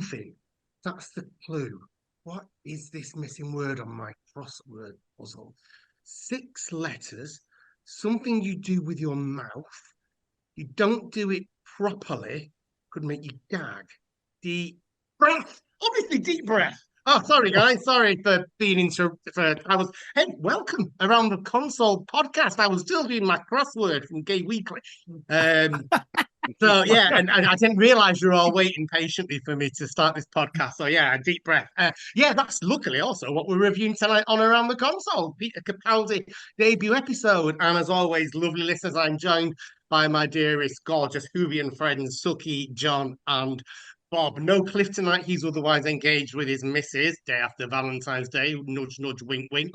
something. That's the clue. What is this missing word on my crossword puzzle? 6 letters, something you do with your mouth. You don't do it properly, could make you gag. Deep breath. Obviously, deep breath. Oh, sorry, guys. Sorry for being interrupted. Hey, welcome around the console podcast. I was still doing my crossword from Gay Weekly. So yeah, and I didn't realize you're all waiting patiently for me to start this podcast. So yeah, a deep breath. Yeah, that's luckily also what we're reviewing tonight on Around the Console, Peter Capaldi debut episode. And as always, lovely listeners, I'm joined by my dearest, gorgeous Whovian friends, Suky, John, and Bob. No Cliff tonight. He's otherwise engaged with his missus day after Valentine's Day. Nudge, nudge, wink, wink.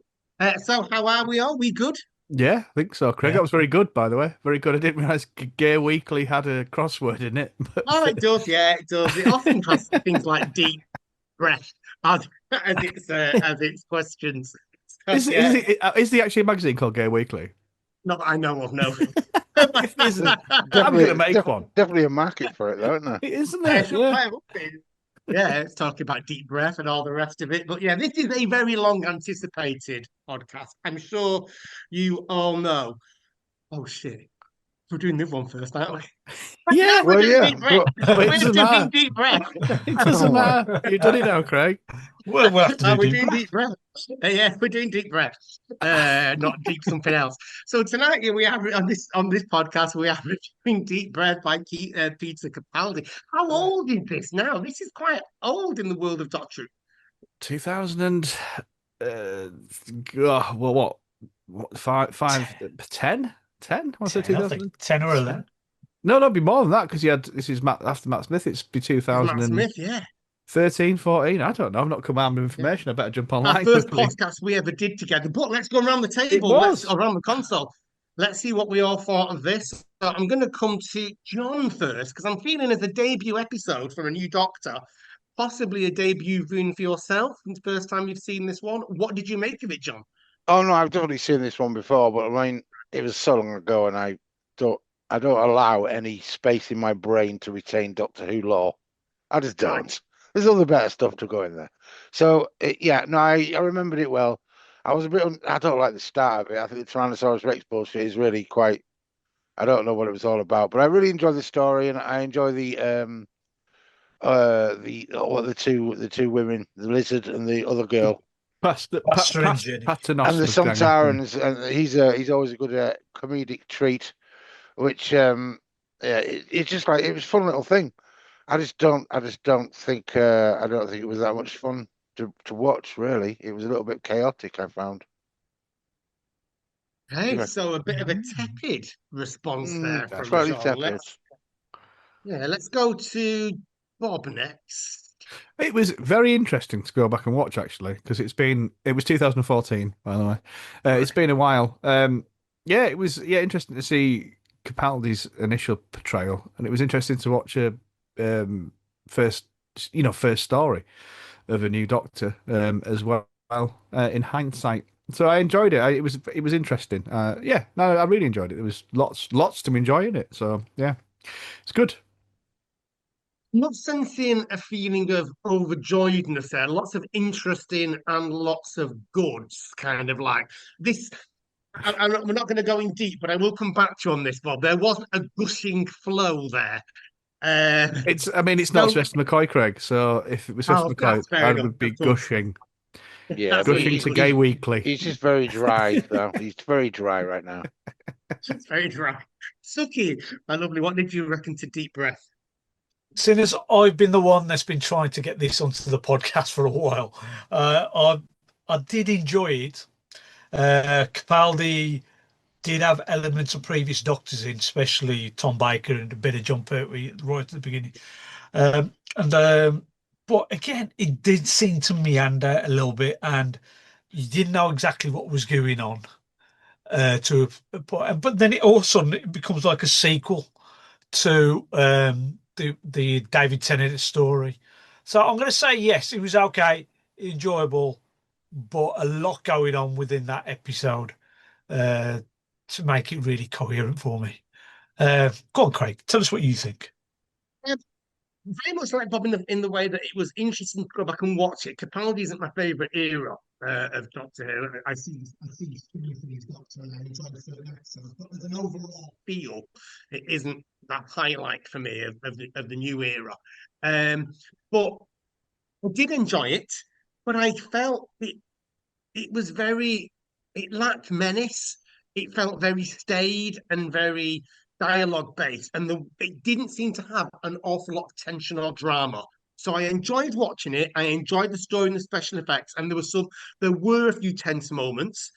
So how are we all? We good? Yeah, I think so, Craig. Yeah. That was very good, by the way. Very good. I didn't realise Gay Weekly had a crossword in it. Oh, it does. Yeah, it does. It often has things like deep breath as its questions. So, yeah, Is there actually a magazine called Gay Weekly? not that I know of. No. If there isn't, I'm going to make one. Definitely a market for it, though, isn't there? Isn't Yeah, it? Yeah. yeah, it's talking about deep breath and all the rest of it. But yeah, this is a very long anticipated podcast. I'm sure you all know. Oh shit. We're doing this one first, aren't we? Yeah. We're Well, doing yeah, deep breath. But it We're doesn't doing matter. deep breath. It doesn't matter. You've done it now, Craig. We'll have to We're do doing deep breath. Yeah, we're doing deep breath. Not deep something else. So tonight we have on this podcast we are reviewing Deep Breath by Peter Capaldi. How old is this now? This is quite old in the world of Doctor Who. 2000 and well, what, 10? What's it? 10, I think 10 or 11. No, it'd be more than that because this is after Matt Smith. It's be Matt 2013, Smith, yeah. 14. I don't know. I've not come out with information. I better jump online. Our first quickly. podcast we ever did together. But let's go around the It table. was. Around the console. Let's see what we all thought of this. So I'm going to come to John first because I'm feeling as a debut episode for a new Doctor, possibly a debut viewing for yourself. It's the first time you've seen this one. What did you make of it, John? Oh no, I've definitely seen this one before, but I mean, it was so long ago, and I don't allow any space in my brain to retain Doctor Who lore. I just don't. There's other better stuff to go in there. So yeah, no, I remembered it well. I was a bit. I don't like the start of it. I think the Tyrannosaurus Rex bullshit is really quite. I don't know what it was all about, but I really enjoy the story, and I enjoy the two women, the lizard and the other girl. Pastor and Jenny. And the Sontarans, and he's always a good comedic treat, which it's just like it was a fun little thing. I just don't think it was that much fun to watch. Really, it was a little bit chaotic, I found. Hey, so a bit of a tepid response there from Slightly John. tepid. Let's go to Bob next. It was very interesting to go back and watch actually because it was 2014 by the way. It's been a while. It was interesting to see Capaldi's initial portrayal, and it was interesting to watch a first story of a new Doctor as well in hindsight. So I enjoyed it. It was interesting. I really enjoyed it. There was lots to enjoy in it. So yeah, it's good. Not sensing a feeling of overjoyedness there. Lots of interesting and lots of goods, kind of like this. We're not going to go in deep, but I will come back to you on this, Bob. There wasn't a gushing flow there. It's not Sylvester McCoy, Craig. So if it was Sylvester McCoy, I would be gushing. Yeah, gushing to Gay Weekly. He's just very dry, though. He's very dry right now. It's very dry. Suky, my lovely, what did you reckon to Deep Breath? Seeing as I've been the one that's been trying to get this onto the podcast for a while, I did enjoy it. Capaldi did have elements of previous Doctors in, especially Tom Baker and a bit of John Pertwee right at the beginning. But again, it did seem to meander a little bit, and you didn't know exactly what was going on. But then all of a sudden it becomes like a sequel to the David Tennant story. So I'm going to say yes, it was okay, enjoyable, but a lot going on within that episode to make it really coherent for me. Go on, Craig, tell us what you think. very much like Bob in the way that it was interesting to go back and watch it. Capaldi isn't my favourite era of Doctor Who. I see some of these Doctor and I enjoy the certain episodes, but as an overall feel, it isn't that highlight for me of the new era. But I did enjoy it, but I felt it was very, it lacked menace. It felt very staid and very dialogue based, and it didn't seem to have an awful lot of tension or drama. So I enjoyed watching it. I enjoyed the story and the special effects, and there were a few tense moments,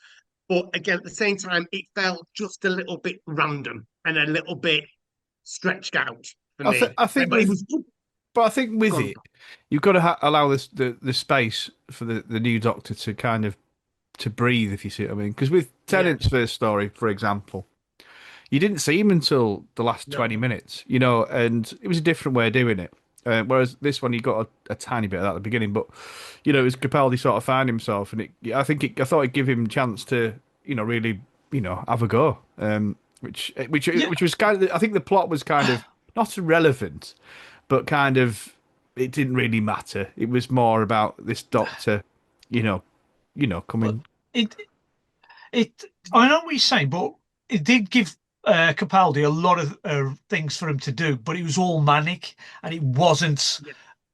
but again, at the same time, it felt just a little bit random and a little bit stretched out for me. I think But it with was good. But I think with Gone. it, you've got to allow the space for the new Doctor to kind of to breathe, if you see what I mean. Because with Yeah, Tennant's first story, for example, you didn't see him until the last no, 20 minutes, you know, and it was a different way of doing it. Whereas this one, you got a tiny bit of that at the beginning, but you know, it was Capaldi sort of found himself, and I thought it'd give him a chance to, you know, really, you know, have a go. Yeah, Which was kind of, I think the plot was kind of not irrelevant, but kind of it didn't really matter. It was more about this doctor, you know, but coming. it it I know what you're saying, but it did give Capaldi a lot of things for him to do, but it was all manic and it wasn't yeah,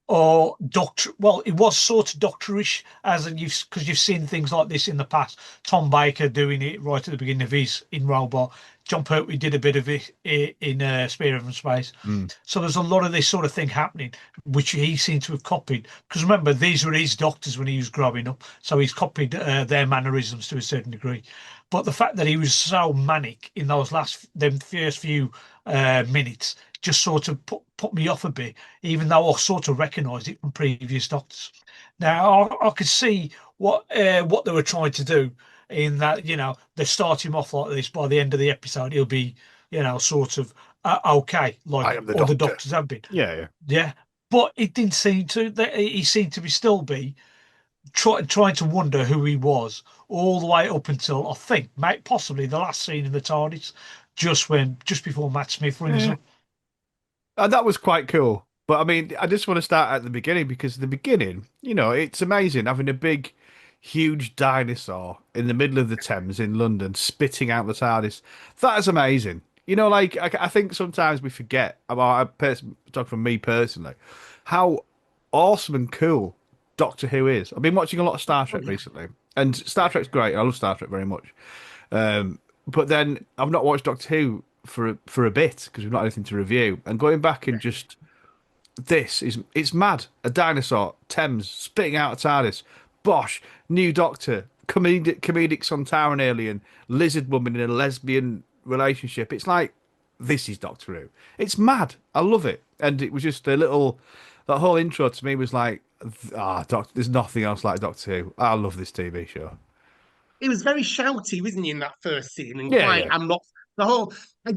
or doctor. Well, it was sort of doctorish, as in because you've seen things like this in the past. Tom Baker doing it right at the beginning of his in Robot. John Pertwee did a bit of it in Spear from Space. Mm. So there's a lot of this sort of thing happening, which he seemed to have copied. Because remember, these were his doctors when he was growing up, so he's copied their mannerisms to a certain degree. But the fact that he was so manic in them first few minutes just sort of put me off a bit, even though I sort of recognised it from previous Doctors. Now I could see what they were trying to do in that, you know, they start him off like this. By the end of the episode, he'll be, you know, sort of okay, I like am the other doctor. Doctors have been. Yeah, yeah. Yeah, but it didn't seem to. He seemed to be still be trying to wonder who he was all the way up until I think, mate, possibly the last scene in the TARDIS, just before Matt Smith rings Yeah. up. And that was quite cool. But I mean, I just want to start at the beginning because the beginning, you know, it's amazing having a big, huge dinosaur in the middle of the Thames in London spitting out the TARDIS. That is amazing. You know, like I think sometimes we forget about, talk from me personally, how awesome and cool Doctor Who is. I've been watching a lot of Star oh Trek yeah, recently, and Star Trek's great. I love Star Trek very much. But then I've not watched Doctor Who for a bit because we've not had anything to review. And going back and yeah. just it's mad. A dinosaur, Thames spitting out a TARDIS, Bosch, new Doctor, comedic Sontaran alien, lizard woman in a lesbian relationship. It's like this is Doctor Who. It's mad. I love it. And it was just a little that whole intro to me was like Doctor. There's nothing else like Doctor Who. I love this TV show. It was very shouty, wasn't he, in that first scene? And Yeah, quite, yeah. I'm not the whole. I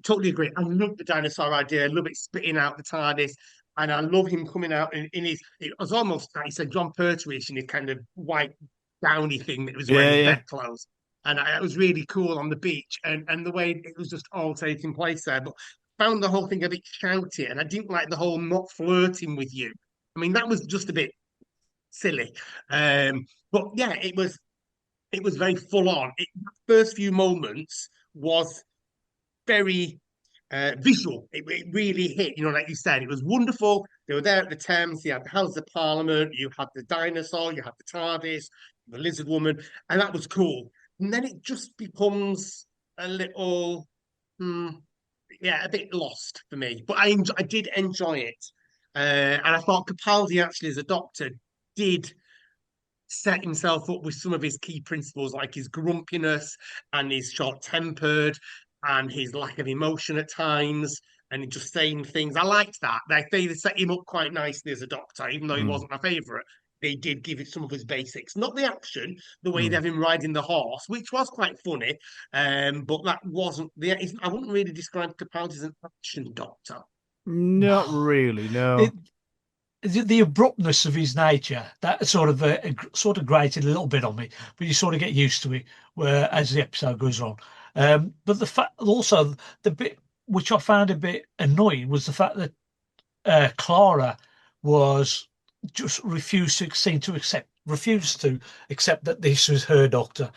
totally agree. I love the dinosaur idea. I love it spitting out the TARDIS, and I love him coming out in his. It was almost like he said John Pertwee in his kind of white downy thing that he was wearing Yeah, his yeah. bed clothes, and it was really cool on the beach, and the way it was just all taking place there. But found the whole thing a bit shouty, and I didn't like the whole not flirting with you. I mean, that was just a bit silly. But yeah, it was very full on. First few moments was very visual. It really hit, you know, like you said, it was wonderful. They were there at the Thames. You had the House of Parliament. You had the dinosaur. You had the TARDIS, the Lizard Woman, and that was cool. And then it just becomes a little, hmm, yeah, a bit lost for me. But I did enjoy it, and I thought Capaldi actually as a doctor did set himself up with some of his key principles, like his grumpiness and his short tempered and his lack of emotion at times, and just saying things. I liked that. They set him up quite nicely as a doctor, even though he Mm, wasn't my favourite. They did give it some of his basics, not the action, the way they mm. have him riding the horse, which was quite funny. But that wasn't the. I wouldn't really describe Capaldi as an action doctor. Not No, really, it, no. the abruptness of his nature that sort of grated a little bit on me, but you sort of get used to it where as the episode goes on. But the fact also the bit which I found a bit annoying was the fact that Clara was just refused to accept that this was her doctor,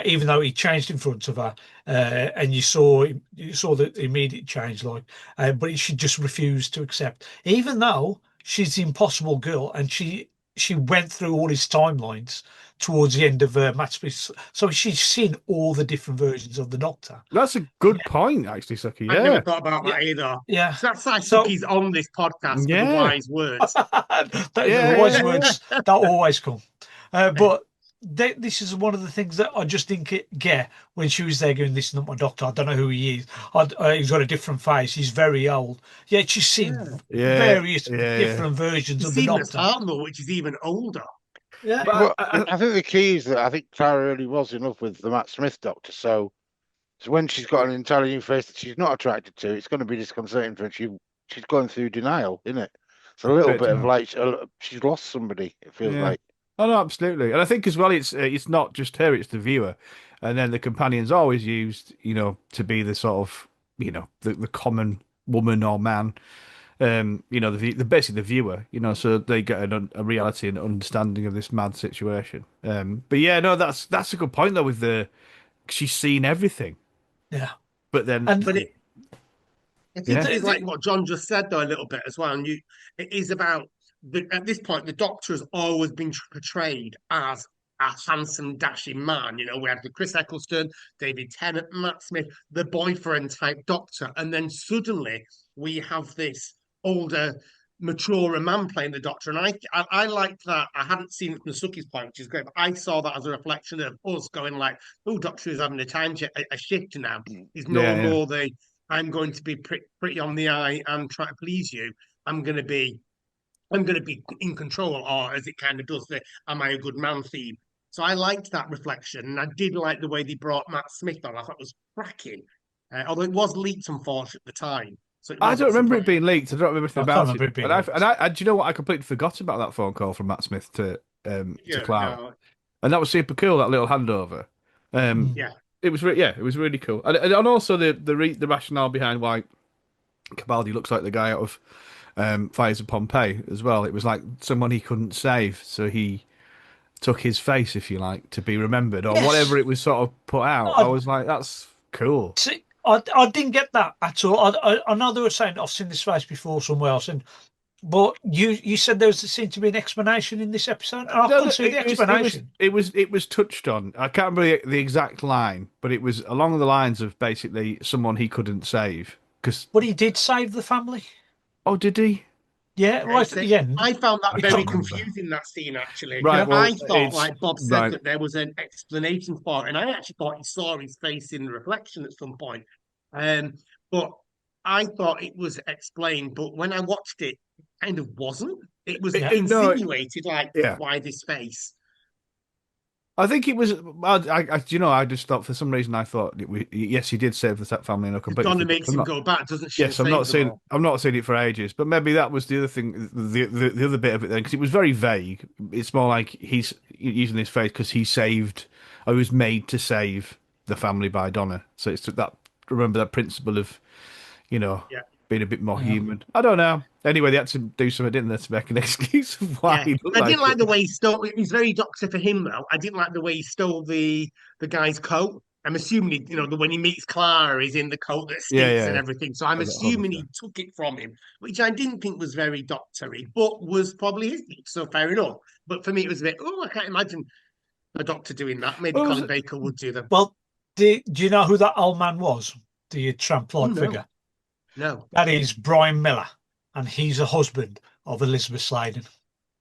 even though he changed in front of her, and you saw the immediate change, like, but she just refused to accept, even though she's the impossible girl, and she went through all his timelines towards the end of Matt Smith, so she's seen all the different versions of the Doctor. That's a good point, actually, Suki. I Yeah. never thought about that Yeah. either. Yeah. So that's why So- Suki's on this podcast for the Yeah. wise words. The wise words that always come. But this is one of the things that I just didn't get when she was there going, "This is not my doctor. I don't know who he is. He's got a different face. He's very old." Yet she's seen various different versions You've of the seen his Doctor. partner, which is even older. Yeah. But I think the key is that I think Clara really was in love with the Matt Smith Doctor. So when she's got an entirely new face that she's not attracted to, it's going to be disconcerting for her. She's going through denial, isn't it? It's a little bit of like she's lost somebody. It feels like. Oh no, absolutely, and I think as well, it's not just her; it's the viewer, and then the companion's always used, to be the sort of, the common woman or man, basically the viewer, so they get a reality and understanding of this mad situation. But yeah, no, that's a good point though. She's seen everything. Yeah, but then, I think it is like what John just said though a little bit as well, and it is about at this point the Doctor has always been portrayed as a handsome, dashing man. We had the Chris Eccleston, David Tennant, Matt Smith, the boyfriend type Doctor, and then suddenly we have this older, maturer man playing the Doctor, and I liked that. I hadn't seen it from Suki's point, which is great, but I saw that as a reflection of us going like, "Oh, Doctor is having a shift now. He's no more the I'm going to be pretty on the eye and try to please you. I'm going to be in control," or as it kind of does the "Am I a good man" theme. So I liked that reflection, and I did like the way they brought Matt Smith on. I thought it was cracking, although it was leaked, unfortunately, at the time. So I don't remember it being leaked. I don't remember anything about it. Do you know what? I completely forgot about that phone call from Matt Smith to Clara, and that was super cool. That little handover. It was it was really cool, and also the rationale behind why Capaldi looks like the guy out of Fires of Pompeii as well. It was like someone he couldn't save, so he took his face, if you like, to be remembered, or whatever it was sort of put out. I was like, that's cool. See, I didn't get that at all. I know they were saying I've seen this face before somewhere else, but you said there seemed to be an explanation in this episode. I couldn't see the explanation. It was touched on. I can't remember the exact line, but it was along the lines of basically someone he couldn't save. But he did save the family. Oh, did he? Yeah, right at the end. I found that very confusing, that scene, actually. Right, I thought, like Bob said, that there was an explanation for it, and I actually thought he saw his face in the reflection at some point. But I thought it was explained, but when I watched it, it kind of wasn't. It was insinuated, why this face? I think it was. I just thought for some reason I thought yes, he did save the family, and I completely. Donna makes him go back, doesn't she? Yes, I'm not seeing it for ages, but maybe that was the other thing, the other bit of it then, because it was very vague. It's more like he's using this phrase because he saved, or he was made to save the family by Donna. So it's that. Remember that principle of, being a bit more human. I don't know. Anyway, they had to do something, didn't they, to make an excuse of why he looked I didn't like the way he stole. It was very Doctor for him, though. I didn't like the way he stole the guy's coat. I'm assuming, when he meets Clara, he's in the coat that stinks and everything. So I'm assuming he took it from him, which I didn't think was very doctory, but was probably his. So fair enough. But for me, it was a bit. Oh, I can't imagine a Doctor doing that. Maybe Colin Baker would do them. Well, do you know who that old man was? The tramp-like figure. No. That is Brian Miller, and he's a husband of Elizabeth Sladen.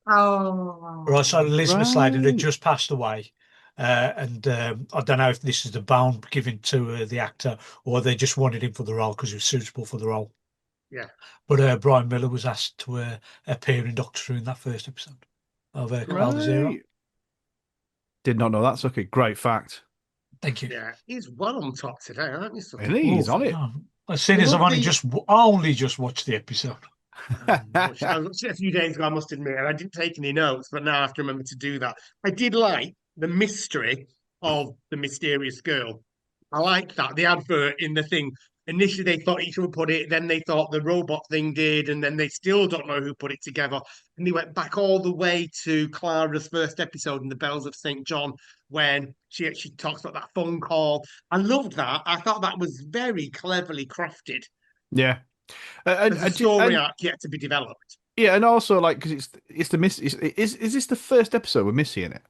Oh. Right, so Elizabeth Sladen had just passed away. And I don't know if this is the bound given to the actor, or they just wanted him for the role because he was suitable for the role. Yeah. But Brian Miller was asked to appear in Doctor Who in that first episode of Capaldi's era. Did not know that, Suki. Great fact. Thank you. Yeah, he's well on top today, aren't you, Suki? Really? He's on it. As soon as I've only just watched the episode. I watched it a few days ago, I must admit, and I didn't take any notes, but now I have to remember to do that. I did like the mystery of the mysterious girl. I like that. The advert in the thing. Initially, they thought each one put it, then they thought the robot thing did, and then they still don't know who put it together. And they went back all the way to Clara's first episode in The Bells of St. John when she talks about that phone call. I loved that. I thought that was very cleverly crafted. Yeah, There's a story arc yet to be developed. yeah, and also like because it's the miss. Is this the first episode with Missy in it?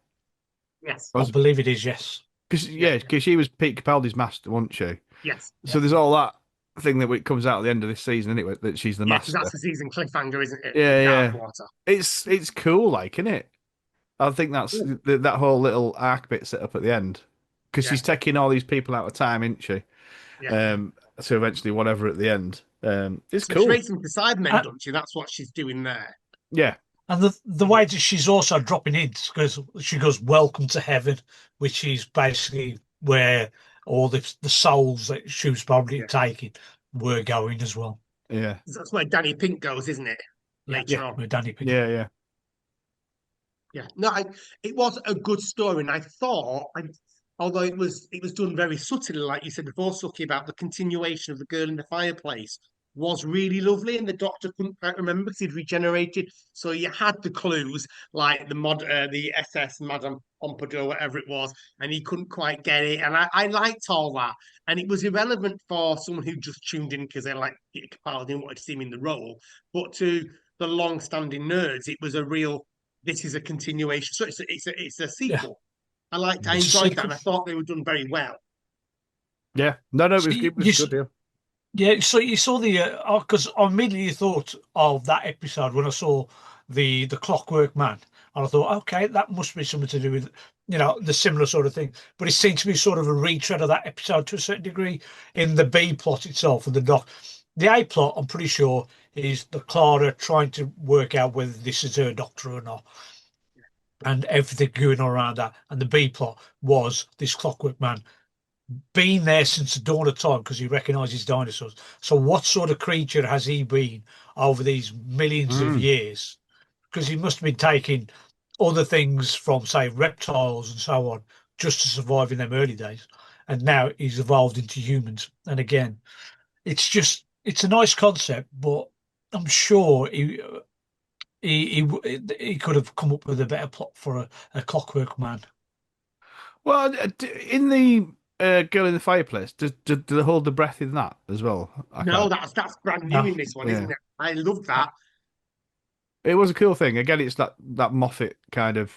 Yes. I believe it is, yes. Because because she was Pete Capaldi's master, wasn't she? Yes. So there's all that thing that comes out at the end of this season, anyway, that she's the Yeah, because master. that's the season cliffhanger, isn't it? Yeah, yeah. Darkwater. It's cool, like, isn't it? I think that's that whole little arc bit set up at the end because Yeah. she's taking all these people out of time, isn't she? Yeah. So eventually, whatever at the end, it's So cool. she makes them decide men, don't she? That's what she's doing there. Yeah, And the way that she's also dropping in, because she goes, "Welcome to heaven," which is basically where all the souls that she was probably taking were going as well. yeah, That's where Danny Pink goes, isn't it? Later on. With Danny Pink. yeah. Yeah, no, it was a good story, and I thought, although it was done very subtly, like you said before, Suki, about the continuation of the girl in the fireplace was really lovely, and the doctor couldn't quite remember because he'd regenerated. So you had the clues, like the SS Madame Pompadour, whatever it was, and he couldn't quite get it. And I liked all that, and it was irrelevant for someone who just tuned in because they like Peter Capaldi and wanted to see him in the role, but to the long-standing nerds, it was a real. This is a continuation. So it's a sequel. I enjoyed that, and I thought they were done very well. Yeah, no, it was good. Yeah. Yeah, so you saw the because I immediately thought of that episode when I saw the Clockwork Man, and I thought, okay, that must be something to do with the similar sort of thing. But it seemed to be sort of a retread of that episode to a certain degree in the B plot itself and the doc. The A plot, I'm pretty sure, is the Clara trying to work out whether this is her doctor or not, and everything going on around that. And the B plot was this Clockwork Man been there since the dawn of time because he recognises dinosaurs. So what sort of creature has he been over these millions of years? Because he must have been taking other things from, say, reptiles and so on just to survive in them early days. And now he's evolved into humans. And again, it's a nice concept, but I'm sure he could have come up with a better plot for a Clockwork Man. Well, in the Girl in the Fireplace, do they hold the breath in that as well? No, that's brand new in this one, isn't it? I love that. It was a cool thing. Again, it's that Moffat kind of,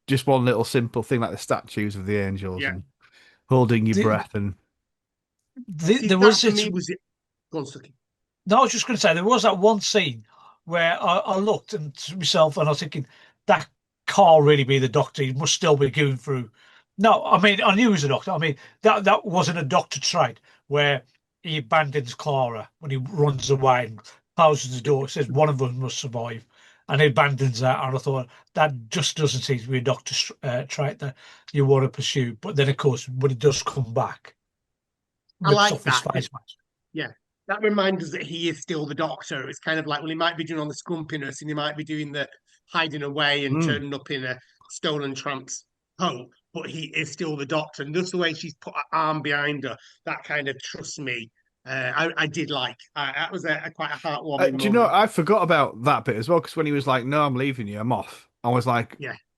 just one little simple thing like the statues of the angels and holding your breath and. There was for me was it. Go on, Suki. No, I was just going to say there was that one scene where I looked and to myself and I was thinking that can't really be the doctor. He must still be going through. No, I mean I knew he was a doctor. I mean that wasn't a doctor trait where he abandons Clara when he runs away and closes the door. It says one of them must survive, and he abandons that. And I thought that just doesn't seem to be a doctor trait that you want to pursue. But then of course when he does come back, I like that. Yeah. That reminds us that he is still the doctor. It's kind of like, well, he might be doing all the scrumpiness and he might be doing the hiding away and turning up in a stolen tramp's home, but he is still the doctor. And just the way she's put her arm behind her, that kind of trust me. I did like. That was quite a heartwarming moment. Do you know, I forgot about that bit as well, because when he was like, no, I'm leaving you, I'm off. I was like,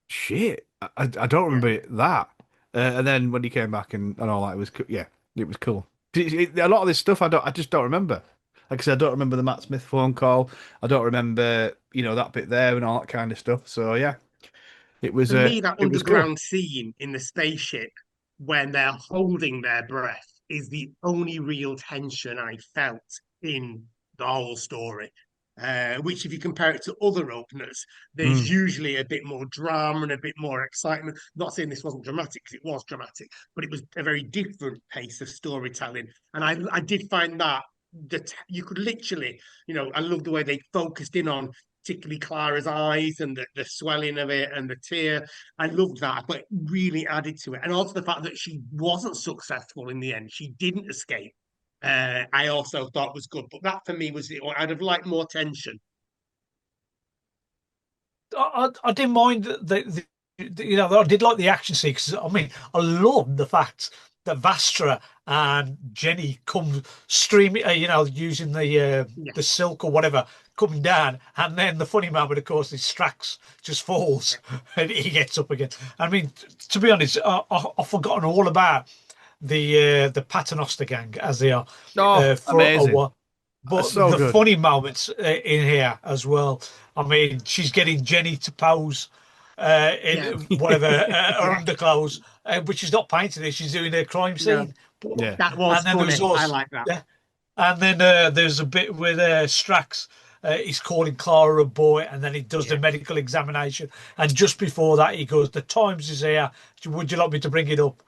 shit, I don't remember that. And then when he came back and all that, it was cool. A lot of this stuff I just don't remember. Like I said, I don't remember the Matt Smith phone call. I don't remember, that bit there and all that kind of stuff. So yeah, it was. For me, that underground scene in the spaceship when they're holding their breath is the only real tension I felt in the whole story. Which, if you compare it to other openers, there's usually a bit more drama and a bit more excitement. Not saying this wasn't dramatic, because it was dramatic, but it was a very different pace of storytelling. And I did find that you could literally, I love the way they focused in on particularly Clara's eyes and the swelling of it and the tear. I loved that, but it really added to it. And also the fact that she wasn't successful in the end. She didn't escape. I also thought was good, but that for me was I'd have liked more tension. I didn't mind I did like the action sequences. I mean, I loved the fact that Vastra and Jenny come streaming, using the silk or whatever, coming down, and then the funny moment, of course, is Strax just falls and he gets up again. I mean, to be honest, I've forgotten all about the Paternoster gang as they are Oh, for a amazing. while. But So the good. funny moments in here as well. I mean, she's getting Jenny to pose in whatever her underclothes, which is not painted. She's doing a crime No, scene. But, Yeah. that was and then there was funny. I us. like that. Yeah. And then there's a bit with Strax. He's calling Clara a boy, and then he does the medical examination. And just before that, he goes, "The Times is here. Would you like me to bring it up?"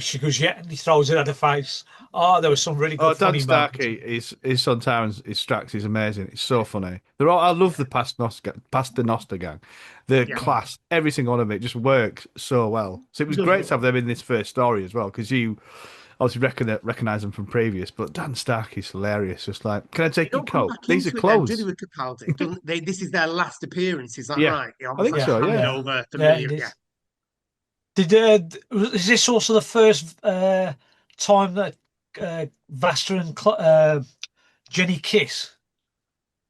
She goes, "Yeah," and he throws it at her face. Oh, there was some really Oh, good Dan funny moments. Starkey is sometimes his Strax is amazing. It's so funny. They're all, I love the Paternoster gang. The Yeah. class, every single one of it just works so well. So it was Does great work. to have them in this first story as well, because you obviously recognize them from previous. But Dan Starkey's hilarious. Just like, can I They take your don't come coat? back These are into it then, do they, clothes. with Capaldi? Don't they? This is their last appearance, is that Yeah, right? I think Obviously so. handed Yeah. over Yeah, familiar. it Yeah. is. Is this also the first time that Vasta and Jenny kiss?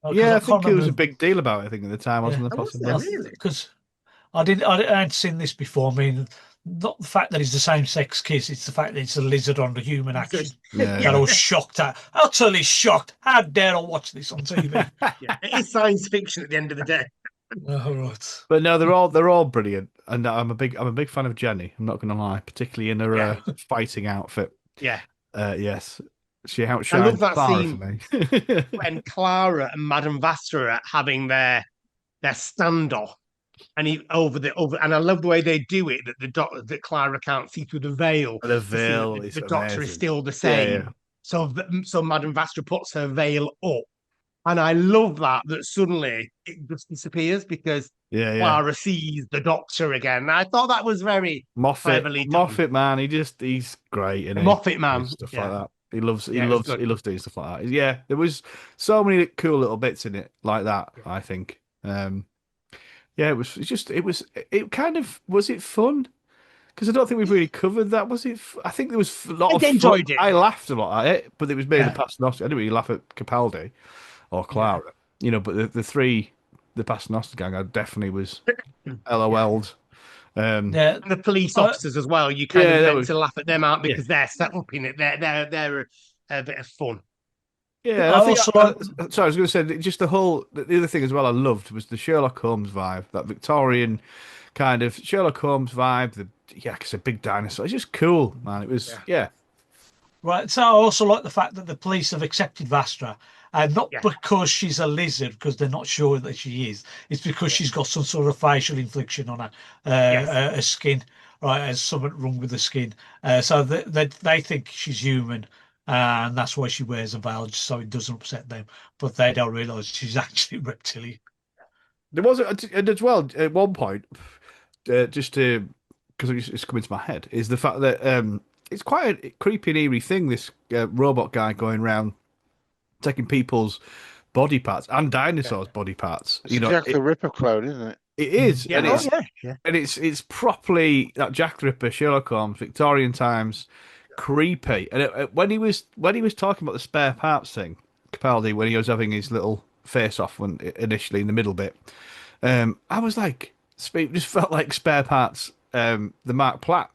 Because Yeah, I I can't think it was a remember. big deal about it, I think, at the time, Yeah, wasn't it? Oh, was there Possibly. really? because I hadn't seen this before. I mean, not the fact that it's the same sex kiss; it's the fact that it's a lizard under human action that I Yeah. was shocked at. Utterly shocked. How dare I watch this on TV? Yeah. It is science fiction at the end of the day. All right. But no, they're all brilliant, and I'm a big fan of Jenny. I'm not going to lie, particularly in her Yeah. fighting outfit. Yeah. Yes, she I love outshines that Clara for scene me. when Clara and Madame Vasta are having their standoff, and and I love the way they do it, that that Clara can't see through the veil The to see that veil is the Doctor is amazing. still the Yeah, same. yeah, So Madame Vastra puts her veil up, and I love that suddenly it just disappears because yeah, yeah. Clara sees the Doctor again. I thought that was very cleverly done. Moffat, man, he's great, and The he Moffat does man, stuff like yeah, that. yeah, it was good. He loves doing stuff like that. Yeah, there was so many cool little bits in it like that. I think. Yeah, it kind of was it fun. Because I don't think we've really covered that. Was it? I think there was a lot I of fun. enjoyed it. I laughed a lot at it, but it was me and the Yeah, Paternoster. I didn't really laugh at Capaldi or yeah, Clara, but the Paternoster gang, I definitely was yeah. LOL'd. Yeah. And the police Uh, officers as well. You kind Yeah, of that meant was to laugh at them out yeah, because they're set up in it. They're a bit of fun. yeah. And I I think, also like. sorry, I was going to say just the other thing as well. I loved was the Sherlock Holmes vibe, that Victorian kind of Sherlock Holmes vibe. Because a big dinosaur. It's just cool, man. It was Yeah, yeah. Right. So I also like the fact that the police have accepted Vastra, and not yeah, because she's a lizard, because they're not sure that she is. It's because yeah. she's got some sort of facial infliction on Yes. her skin, right? There's something wrong with the skin. So they think she's human, and that's why she wears a veil, just so it doesn't upset them. But they don't realise she's actually reptilian. There was and as well at one point, just to because it's come into my head, is the fact that it's quite a creepy and eerie thing. This robot guy going around taking people's body parts and Yeah. dinosaurs' body parts. It's Jack the Ripper clone, isn't it? It is, Yeah. Oh, yeah. Yeah. and it's properly that Jack the Ripper, Sherlock Holmes, Victorian times, creepy. And when he was talking about the spare parts thing, Capaldi, when he was having his little face off when initially in the middle bit, I was like, it just felt like spare parts. The Mark Platt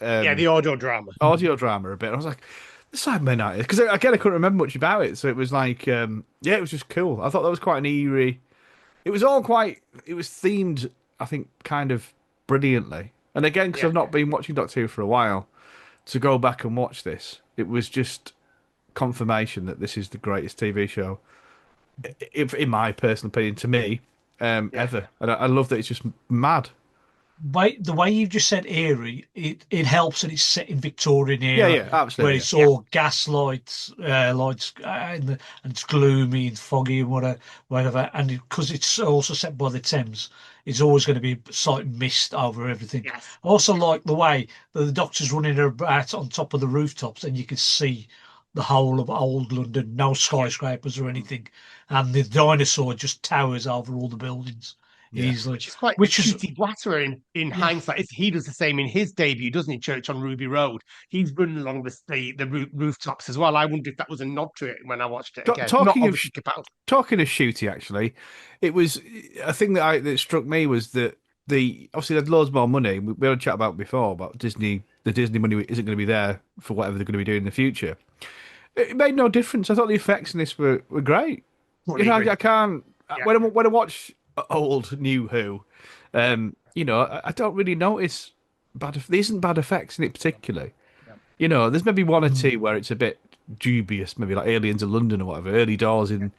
Yeah. The audio drama. audio drama a bit. I was like, this side may not, because again I couldn't remember much about it, so it was like, yeah, it was just cool. I thought that was quite an eerie. It was all quite. It was themed, I think, kind of brilliantly. And again, because Yeah. I've not been watching Doctor Who for a while, to go back and watch this, it was just confirmation that this is the greatest TV show, if, in my personal opinion, to me, Yeah. ever. And I love that it's just mad. The way you just said eerie, it helps that it's set in Victorian Yeah, era, yeah, where absolutely. it's all gas lights, lights, and it's gloomy and foggy and whatever. And because it's also set by the Thames, it's always going to be slight mist over everything. Yes. I also like the way that the Doctor's running about on top of the rooftops, and you can see the whole of old London, no skyscrapers or anything, and the dinosaur just towers over all the buildings. easily. Which is quite Which is shooty blatter in hindsight. He does the same in his debut, doesn't he? Church on Ruby Road. He's running along the rooftops as well. I wonder if that was a nod to it when I watched it again. Not Talking of obviously Capaldi. talking of shooty, actually, it was a thing that struck me was that obviously they had loads more money. We had a chat about before about Disney. The Disney money isn't going to be there for whatever they're going to be doing in the future. It made no difference. I thought the effects in this were great. I can't when I watch old New Who, I don't really notice there isn't bad effects in it particularly. There's maybe one or two where it's a bit dubious, maybe like Aliens of London or whatever, early doors in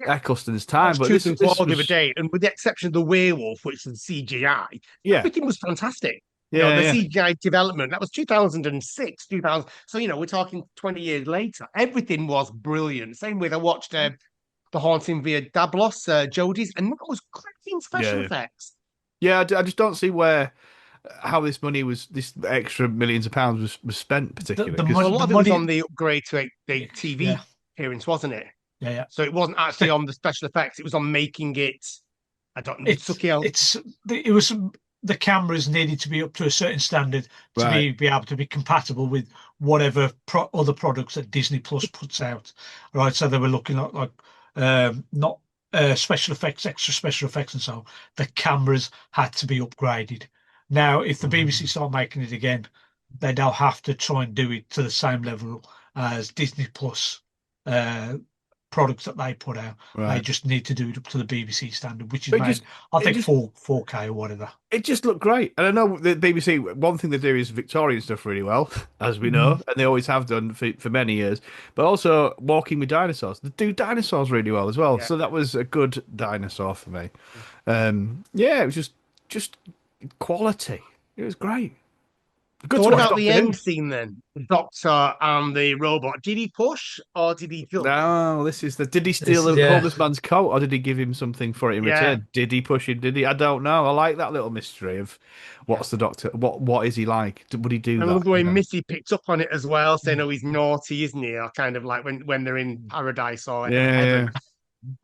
Eccleston's time. But this the other was day, and with the exception of the werewolf, which was CGI, everything was fantastic. The CGI development, that was 2006, 2000. So, we're talking 20 years later. Everything was brilliant. Same with, I watched The Haunting via Dablos, Jodie's, and that was cracking special effects. Yeah, I just don't see how this money this extra millions of pounds was spent, particularly. A lot of it was on the upgrade to the TV appearance, wasn't it? Yeah. So it wasn't actually on the special effects; it was on making it. I don't know. It was the cameras needed to be up to a certain standard to be able to be compatible with whatever other products that Disney Plus puts out, right? So they were looking at not special effects, extra special effects, and so on. The cameras had to be upgraded. Now, if the BBC start making it again, they now have to try and do it to the same level as Disney Plus products that they put out. They just need to do it up to the BBC standard, which is made, I think, 4K or whatever. It just looked great. And I know the BBC, one thing they do is Victorian stuff really well, as we know, and they always have done for many years. But also Walking with Dinosaurs. They do dinosaurs really well as well. Yeah. So that was a good dinosaur for me. It was just quality. It was great. Good. So what about the end scene then? The Doctor and the robot. Did he push or did he jump? No, did he steal the homeless man's coat or did he give him something for it in return? Did he push him? Did he? I don't know. I like that little mystery of what's the Doctor, what is he like? Would he do that? I love the way Missy picked up on it as well, saying, "Oh, he's naughty, isn't he?" Or kind of like when they're in paradise or heaven.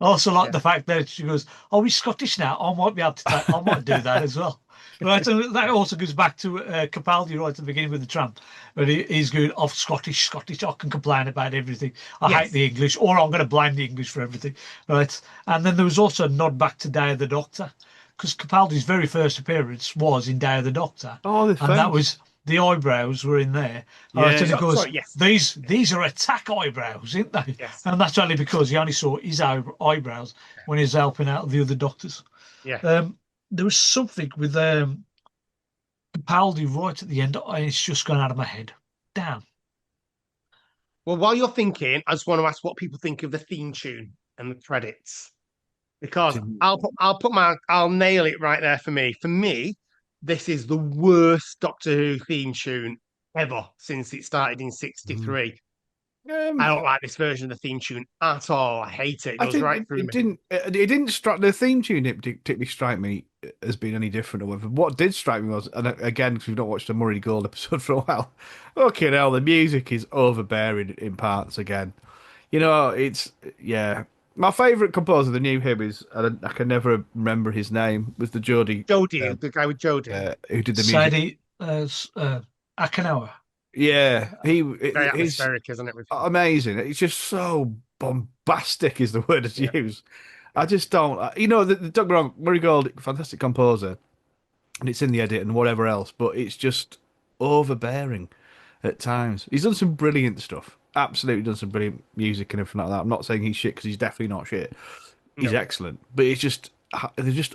I also like the fact that she goes, "Oh, he's Scottish now. I might be able to. I might do that as well." Right, and that also goes back to Capaldi right at the beginning with the tramp, but he's going off Scottish. I can complain about everything. I hate the English, or I'm going to blame the English for everything, right? And then there was also a nod back to Day of the Doctor, because Capaldi's very first appearance was in Day of the Doctor, and that was the eyebrows were in there. Right, and of course, these are attack eyebrows, aren't they? Yes. And that's only because he only saw his eyebrows when he was helping out the other doctors. Yeah. There was something with Capaldi right at the end. It's just gone out of my head. Damn. Well, while you're thinking, I just want to ask what people think of the theme tune and the credits, because I'll nail it right there for me. For me, this is the worst Doctor Who theme tune ever since it started in '63. I don't like this version of the theme tune at all. I hate it. It goes right through me. It didn't strike the theme tune. Didn't particularly strike me as being any different or whatever. What did strike me was, and again, because we've not watched the Murray Gold episode for a while. Okay, now the music is overbearing in parts again. It's My favourite composer, the new Hib, is I can never remember his name. Was the Jodie, the guy with Jodie, who did the music? Sadie Akanawa. Yeah, very atmospheric, isn't it? Amazing. It's just so bombastic is the word that's used. I just don't. Don't get me wrong, Murray Gold, fantastic composer, and it's in the edit and whatever else, but it's just overbearing at times. He's done some brilliant stuff. Absolutely done some brilliant music and everything like that. I'm not saying he's shit because he's definitely not shit. He's excellent, but they just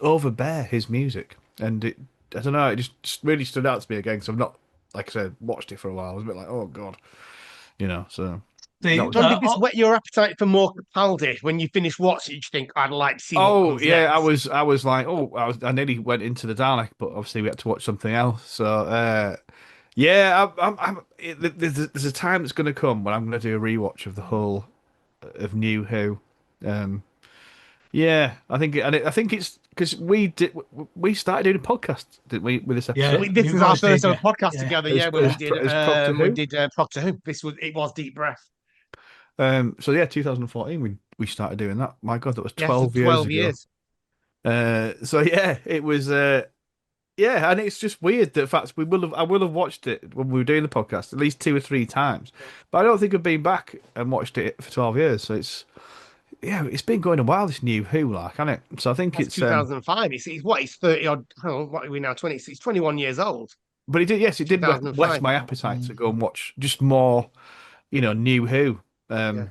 overbear his music, and I don't know. It just really stood out to me again because I've not, like I said, watched it for a while. I was a bit like, oh god, so. Did this whet your appetite for more Capaldi? When you finish watching, you think I'd like to see. Next. I was like, I nearly went into the Dalek, but obviously we had to watch something else. So there's a time that's going to come when I'm going to do a rewatch of the whole of New Who. I think it's because we started doing a podcast, didn't we, with this episode? Yeah, this is our first podcast together. We did Proctor Who. It was Deep Breath. 2014 we started doing that. My God, that was 12 years ago. So yeah, it was. Yeah, and it's just weird that in fact I will have watched it when we were doing the podcast at least 2 or 3 times, but I don't think I've been back and watched it for 12 years. So it's been going a while, this new Who, like, hasn't it? So I think That's it's 2005. He's what? He's 30 odd. Oh, what are we now? 26, he's 21 years old. but it did, yes, it did whet 2005. my appetite to go and watch just more, new Who. Yeah.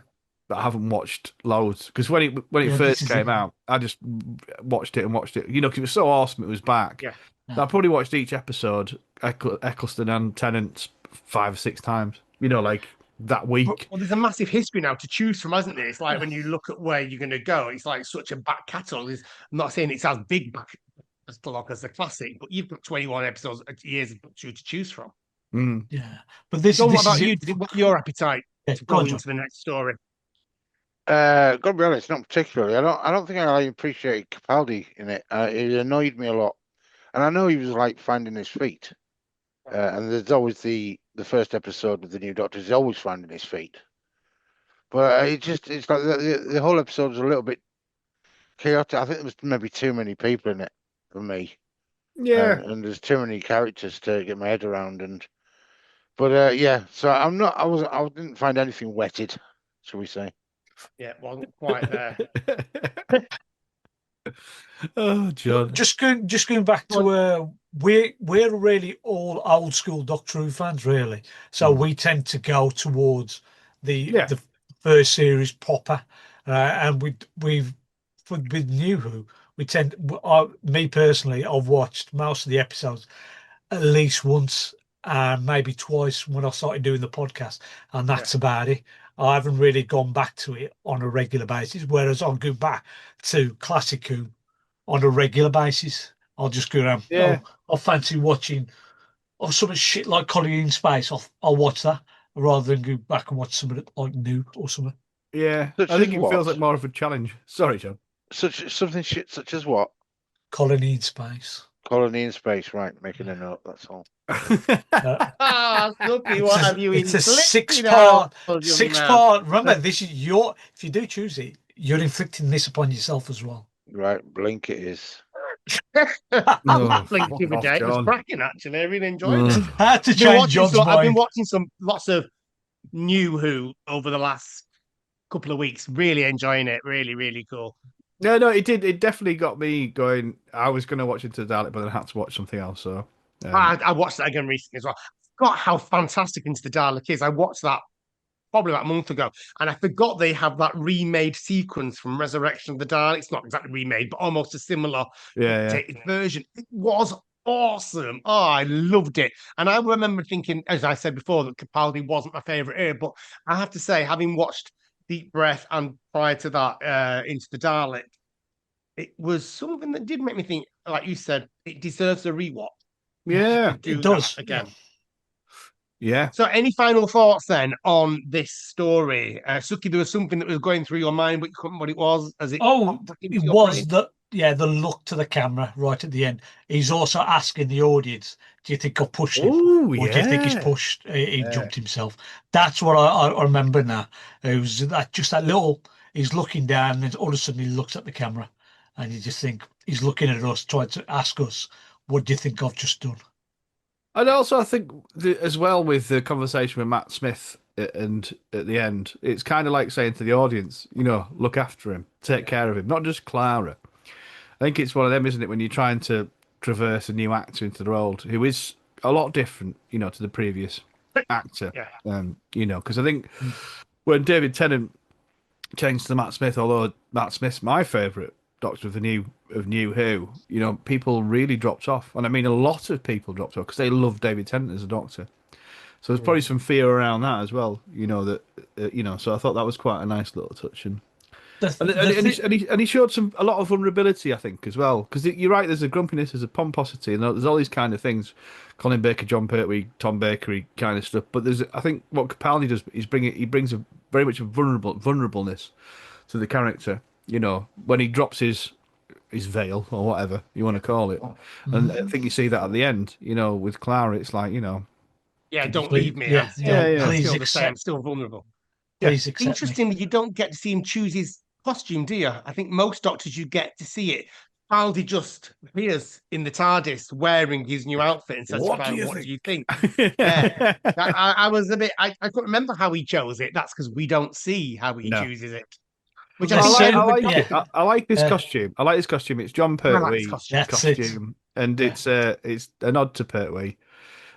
But I haven't watched loads because when it Yeah, this first is came out, I just watched it and watched it. 'Cause it was so awesome. It was back. Yeah. So I probably watched each episode, Eccleston and Tennant, 5 or 6 times. Like that week. Well, there's a massive history now to choose from, hasn't there? It's like when you look at where you're going to go, it's like such a back catalogue. I'm not saying it's as big back catalogue as the classic, but you've got 21 episodes, years to choose from. Mm. Yeah, but this John, what this about is you? it. What's your appetite Yeah, to go go on, John. into the next story? Gotta be honest, not particularly. I don't think I appreciated Capaldi in it. It annoyed me a lot, and I know he was like finding his feet. And there's always the first episode with the new Doctor. He's always finding his feet, but it's like the whole episode was a little bit chaotic. I think there was maybe too many people in it for me. Yeah. And there's too many characters to get my head around. But yeah, so I didn't find anything wetted, shall we say? Yeah, it wasn't quite there. Oh, John. Just going back to we're really all old school Doctor Who fans, really. So we tend to go towards the first series proper, and with New Who, we tend. Me personally, I've watched most of the episodes at least once and maybe twice when I started doing the podcast, and that's about it. I haven't really gone back to it on a regular basis. Whereas I'll go back to Classic Who on a regular basis. I'll just go around. Yeah. I'll fancy watching some shit like Colony in Space. I'll watch that rather than go back and watch something like New or something. Yeah, Such I think as it what? feels like more of a challenge. Sorry, John. Something shit such as what? Colony in Space. Colony in Space, right? Making a note. That's all. Ah, Suky, what have you It's a inflicted six-part. on your Six-part. Remember, this is your. If you do choose it, you're inflicting this upon yourself as well. Right, blink it is. No, Blink fuck the other off, day. It was John. cracking, actually. I really enjoyed it. I had to Been change watching John's I've been mind. watching lots of New Who over the last couple of weeks. Really enjoying it. Really, really cool. No, it did. It definitely got me going. I was going to watch Into the Dalek, but then I had to watch something else. So I watched that again recently as well. I forgot how fantastic Into the Dalek is. I watched that probably about a month ago, and I forgot they have that remade sequence from Resurrection of the Daleks. It's not exactly remade, but almost a similar updated version. It was awesome. Oh, I loved it. And I remember thinking, as I said before, that Capaldi wasn't my favorite here, but I have to say, having watched Deep Breath and prior to that, Into the Dalek, it was something that did make me think, like you said, it deserves a rewatch. yeah, It does again. yeah. So, any final thoughts then on this story? Suki, there was something that was going through your mind, but you couldn't what it was as it popped back into It your was brain? the look to the camera right at the end. He's also asking the audience, "Do you think I pushed him, Oh, or do you think he's yeah. pushed? He jumped himself." That's what I remember now. It was that little. He's looking down, and then all of a sudden he looks at the camera, and you just think he's looking at us, trying to ask us, "What do you think I've just done?" And also, I think as well with the conversation with Matt Smith and at the end, it's kind of like saying to the audience, look after him, take care of him, not just Clara. I think it's one of them, isn't it, when you're trying to traverse a new actor into the role who is a lot different, to the previous actor. Yeah. Because I think when David Tennant changed to Matt Smith, although Matt Smith's my favourite Doctor of New Who, people really dropped off, and I mean a lot of people dropped off because they love David Tennant as a Doctor. So there's probably some fear around that as well, So I thought that was quite a nice little touch, and he showed a lot of vulnerability, I think, as well. Because you're right, there's a grumpiness, there's a pomposity, and there's all these kind of things. Colin Baker, John Pertwee, Tom Bakery kind of stuff. But I think what Capaldi does is he brings a very much a vulnerableness to the character. When he drops his veil or whatever you want to call it, and I think you see that at the end. With Clara, it's like Yeah, don't leave me. Yeah, I'm please still the accept. same, still vulnerable. Please accept me. Interestingly, you don't get to see him choose his costume, do you? I think most Doctors you get to see it Capaldi just appears in the TARDIS wearing his new outfit and says, What "Clara, do you what think?" do you think?" Yeah. I was a bit. I couldn't remember how he chose it. That's because we don't see how he No. chooses it. Which Well, I I think like, is I a good like job. it. I like this Yeah. costume. I like this costume. It's John I like this Pertwee costume. That's it. costume, and Yeah. it's a nod to Pertwee.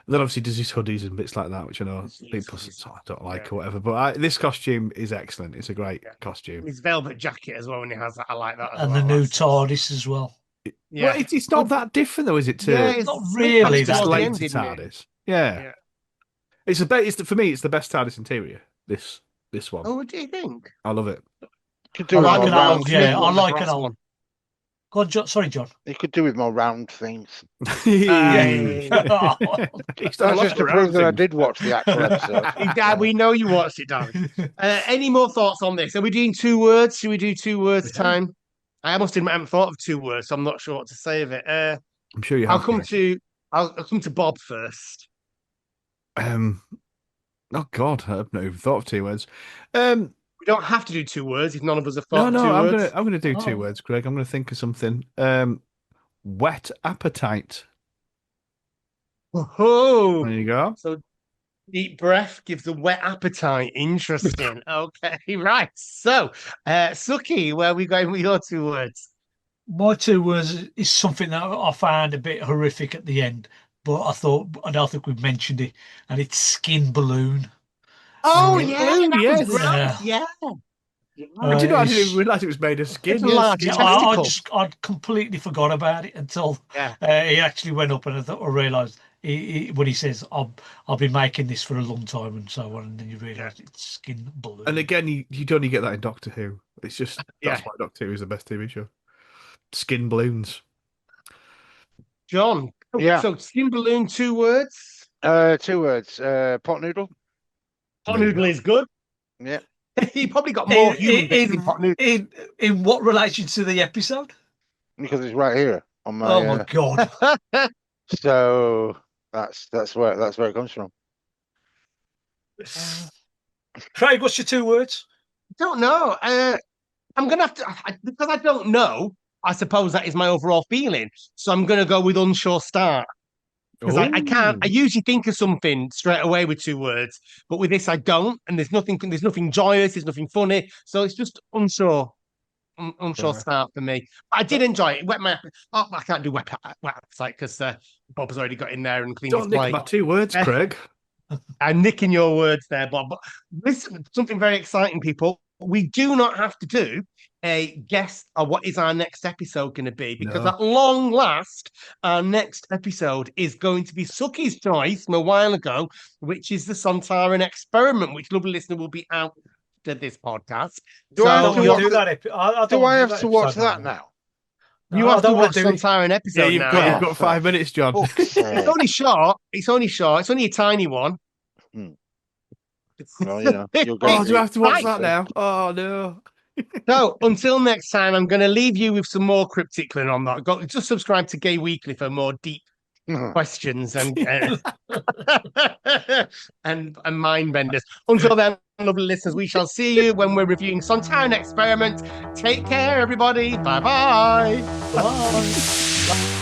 Then obviously does his hoodies and bits like that, which I know people don't like or whatever. But this costume is excellent. It's a great costume. His velvet jacket as well when he has that. I like that as And well. the new That's- TARDIS as well. Well, it's not that different though, is it? To Yeah, it's Not really it's that towards the later end, isn't it? TARDIS. Yeah. Yeah. It's for me. It's the best TARDIS interior. This one. Oh, what do you think? I love it. Could I do with like more an round. old. Yeah, I one, like brass an old. one. Go on, John. Sorry, John. You could do with more round things. Hey. It's That's just to prove that I did watch the actual episode. Dad, we know you watched it, darling. Any more thoughts on this? Are we doing 2 words? Should we do 2 words time? I must admit, I haven't thought of 2 words, so I'm not sure what to say of it. I'm sure you I'll have. come to Bob first. Oh God, I've not even thought of 2 words. We don't have to do 2 words if none of us have thought No, of 2 words. I'm gonna do 2 Oh. words, Greg. I'm gonna think of something. Wet appetite. Oh, There you go. so deep breath gives a wet appetite. Interesting. Okay, right. So, Suki, where are we going with your 2 words? My 2 words is something that I found a bit horrific at the end, but I don't think we've mentioned it, and it's skin balloon. Oh, Skin yeah, balloon, that yes. was right. Yeah. Do you know? I didn't It's- even realise it was made of skin. It's a large Yes. testicle. I'd completely forgot about it until Yeah. he actually went up, and I realised when he says, "I've been making this for a long time," and so on, and then you realise it's skin balloon. And again, you only get that in Doctor Who. It's just Yeah. that's why Doctor Who is the best TV show. Skin balloons. John. Yeah. So, skin balloon, 2 words. 2 words. Pot noodle. Pot noodle is good. Yeah. He probably got more human bits in pot noodle. In what relation to the episode? Because it's right here on my. Oh my God! So that's where it comes from. Craig, what's your 2 words? Don't know. I'm gonna have to because I don't know. I suppose that is my overall feeling. So I'm gonna go with unsure start because I can't. I usually think of something straight away with 2 words, but with this I don't. And there's nothing. There's nothing joyous. There's nothing funny. So it's just unsure. Unsure start for me. I did enjoy it. Wet my. Oh, I can't do wet appetite because Bob's already got in there and cleaned his Don't nick plate. my 2 words, Craig. I'm nicking your words there, Bob. But listen, something very exciting, people. We do not have to do a guess of what is our next episode going to be because No. at long last, our next episode is going to be Suki's choice from a while ago, which is the Sontaran experiment, which lovely listener will be out to this podcast. Do I have to watch do that? that? Do I have to watch that now? You have to watch Sontaran episode now. You've got 5 minutes, John. It's only short. It's only short. It's only a tiny one. Well, you know, you'll go. Oh, do I have to watch Right. that now? Oh no. So until next time, I'm going to leave you with some more cryptic on that. Just subscribe to Gay Weekly for more deep questions and and mind benders. Until then, lovely listeners, we shall see you when we're reviewing Sontaran Experiment. Take care, everybody. Bye-bye. Bye.